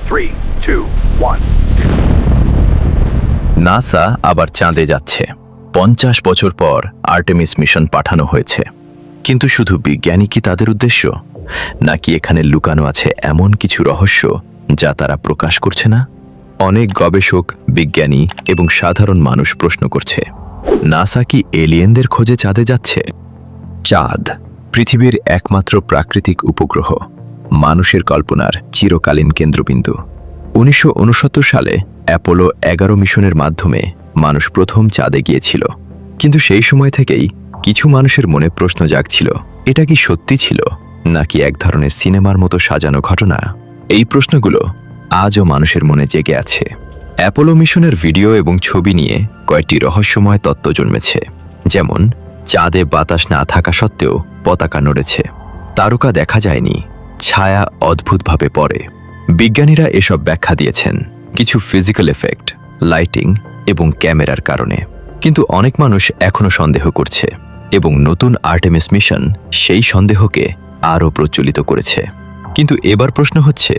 3, 2, 1. NASA আবার চাঁদে যাচ্ছে। 50 বছর পর আর্টেমিস মিশন পাঠানো হয়েছে। কিন্তু শুধু বিজ্ঞানী কি তাদের উদ্দেশ্য, নাকি এখানে লুকানো আছে এমন কিছু রহস্য যা তারা প্রকাশ করছে না? অনেক গবেষক, বিজ্ঞানী এবং সাধারণ মানুষ প্রশ্ন করছে, নাসা কি এলিয়েনদের খোঁজে চাঁদে যাচ্ছে? চাঁদ পৃথিবীর একমাত্র প্রাকৃতিক উপগ্রহ, মানুষের কল্পনার চিরকালীন কেন্দ্রবিন্দু। 1969 সালে অ্যাপোলো 11 মিশনের মাধ্যমে মানুষ প্রথম চাঁদে গিয়েছিল। কিন্তু সেই সময় থেকেই কিছু মানুষের মনে প্রশ্ন জাগছিল, এটা কি সত্যি ছিল, নাকি এক ধরনের সিনেমার মতো সাজানো ঘটনা? এই প্রশ্নগুলো আজও মানুষের মনে জেগে আছে। অ্যাপোলো মিশনের ভিডিও এবং ছবি নিয়ে কয়েকটি রহস্যময় তত্ত্ব জন্মেছে। যেমন, চাঁদে বাতাস না থাকা সত্ত্বেও পতাকা নড়েছে, তারকা দেখা যায়নি, ছায়া অদ্ভুতভাবে পড়ে। বিজ্ঞানীরা এসব ব্যাখ্যা দিয়েছেন কিছু ফিজিক্যাল এফেক্ট, লাইটিং এবং ক্যামেরার কারণে। কিন্তু অনেক মানুষ এখনও সন্দেহ করছে, এবং নতুন আর্টেমিস মিশন সেই সন্দেহকে আরও প্রজ্বলিত করেছে। কিন্তু এবার প্রশ্ন হচ্ছে,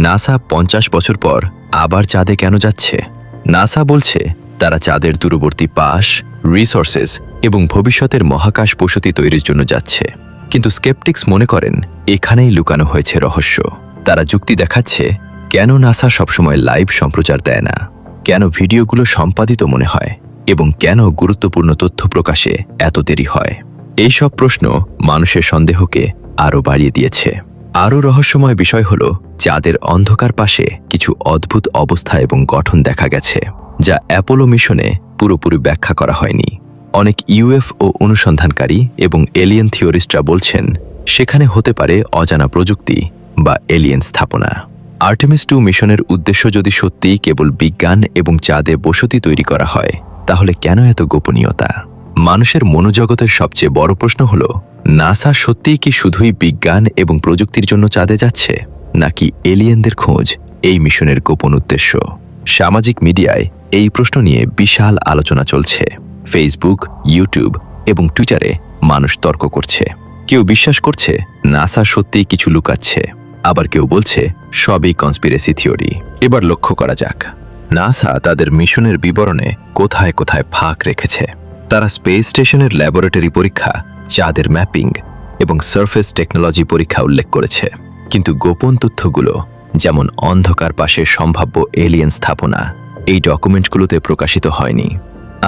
নাসা 50 বছর পর আবার চাঁদে কেন যাচ্ছে? নাসা বলছে তারা চাঁদের দূরবর্তী পাশ, রিসোর্সেস এবং ভবিষ্যতের মহাকাশ বসতি তৈরির জন্য যাচ্ছে। কিন্তু স্কেপটিক্স মনে করেন এখানেই লুকানো হয়েছে রহস্য। তারা যুক্তি দেখাচ্ছে, কেন নাসা সবসময় লাইভ সম্প্রচার দেয় না, কেন ভিডিওগুলো সম্পাদিত মনে হয়, এবং কেন গুরুত্বপূর্ণ তথ্য প্রকাশে এত দেরি হয়। এই সব প্রশ্ন মানুষের সন্দেহকে আরও বাড়িয়ে দিয়েছে। আরও রহস্যময় বিষয় হল, চাঁদের অন্ধকার পাশে কিছু অদ্ভুত অবস্থা এবং গঠন দেখা গেছে, যা অ্যাপোলো মিশনে পুরোপুরি ব্যাখ্যা করা হয়নি। অনেক ইউএফও অনুসন্ধানকারী এবং এলিয়েন থিওরিস্টরা বলছেন সেখানে হতে পারে অজানা প্রযুক্তি বা এলিয়েন স্থাপনা। আর্টেমিস 2 মিশনের উদ্দেশ্য যদি সত্যিই কেবল বিজ্ঞান এবং চাঁদে বসতি তৈরি করা হয়, তাহলে কেন এত গোপনীয়তা? মানুষের মনোজগতের সবচেয়ে বড় প্রশ্ন হল, নাসা সত্যিই কি শুধুই বিজ্ঞান এবং প্রযুক্তির জন্য চাঁদে যাচ্ছে, নাকি এলিয়েনদের খোঁজ এই মিশনের গোপন উদ্দেশ্য? সামাজিক মিডিয়ায় এই প্রশ্ন নিয়ে বিশাল আলোচনা চলছে। ফেসবুক, ইউটিউব এবং টুইটারে মানুষ তর্ক করছে। কেউ বিশ্বাস করছে নাসা সত্যিই কিছু লুকাচ্ছে, আবার কেউ বলছে সবই কনস্পিরেসি থিওরি। এবার লক্ষ্য করা যাক, নাসা তাদের মিশনের বিবরণে কোথায় কোথায় ফাঁক রেখেছে। তারা স্পেস স্টেশনের ল্যাবরেটরি পরীক্ষা, চাঁদের ম্যাপিং এবং সারফেস টেকনোলজি পরীক্ষা উল্লেখ করেছে। কিন্তু গোপন তথ্যগুলো, যেমন অন্ধকার পাশে সম্ভাব্য এলিয়েন স্থাপনা, এই ডকুমেন্টগুলোতে প্রকাশিত হয়নি।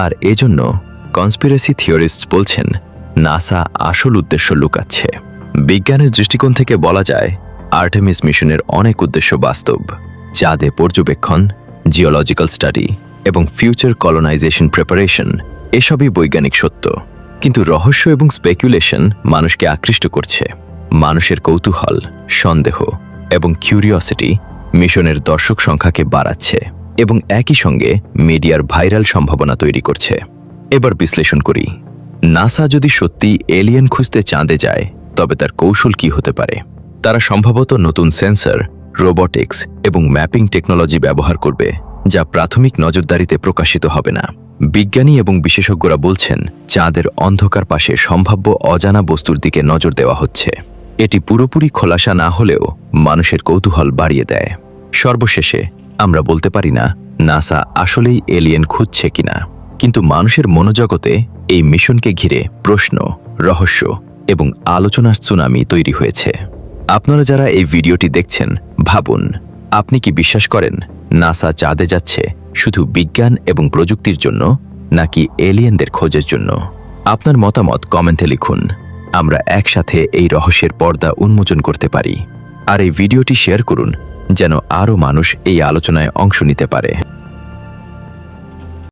আর এজন্য কনস্পিরেসি থিওরিস্টস বলছেন নাসা আসল উদ্দেশ্য লুকাচ্ছে। বিজ্ঞানের দৃষ্টিকোণ থেকে বলা যায়, আর্টেমিস মিশনের অনেক উদ্দেশ্য বাস্তব। চাঁদে পর্যবেক্ষণ, জিওলজিক্যাল স্টাডি এবং ফিউচার কলোনাইজেশন প্রিপারেশন, এসবই বৈজ্ঞানিক সত্য। কিন্তু রহস্য এবং স্পেকুলেশন মানুষকে আকৃষ্ট করছে। মানুষের কৌতূহল, সন্দেহ এবং কিউরিওসিটি মিশনের দর্শক সংখ্যাকে বাড়াচ্ছে এবং একই সঙ্গে মিডিয়ার ভাইরাল সম্ভাবনা তৈরি করছে। এবার বিশ্লেষণ করি, নাসা যদি সত্যি এলিয়েন খুঁজতে চাঁদে যায়, তবে তার কৌশল কি হতে পারে? তারা সম্ভবত নতুন সেন্সর, রোবোটিক্স এবং ম্যাপিং টেকনোলজি ব্যবহার করবে, যা প্রাথমিক নজরদারিতে প্রকাশিত হবে না। বিজ্ঞানী এবং বিশেষজ্ঞরা বলছেন চাঁদের অন্ধকার পাশে সম্ভাব্য অজানা বস্তুর দিকে নজর দেওয়া হচ্ছে। এটি পুরোপুরি খোলাসা না হলেও মানুষের কৌতূহল বাড়িয়ে দেয়। সর্বশেষে আমরা বলতে পারি না নাসা আসলেই এলিয়েন খুঁজছে কিনা, কিন্তু মানুষের মনোজগতে এই মিশনকে ঘিরে প্রশ্ন, রহস্য এবং আলোচনার সুনামি তৈরি হয়েছে। আপনারা যারা এই ভিডিওটি দেখছেন, ভাবুন, আপনি কি বিশ্বাস করেন নাসা চাঁদে যাচ্ছে শুধু বিজ্ঞান এবং প্রযুক্তির জন্য, নাকি এলিয়েনদের খোঁজের জন্য? আপনার মতামত কমেন্টে লিখুন। আমরা একসাথে এই রহস্যের পর্দা উন্মোচন করতে পারি। আর এই ভিডিওটি শেয়ার করুন, যেন আরও মানুষ এই আলোচনায় অংশ নিতে পারে।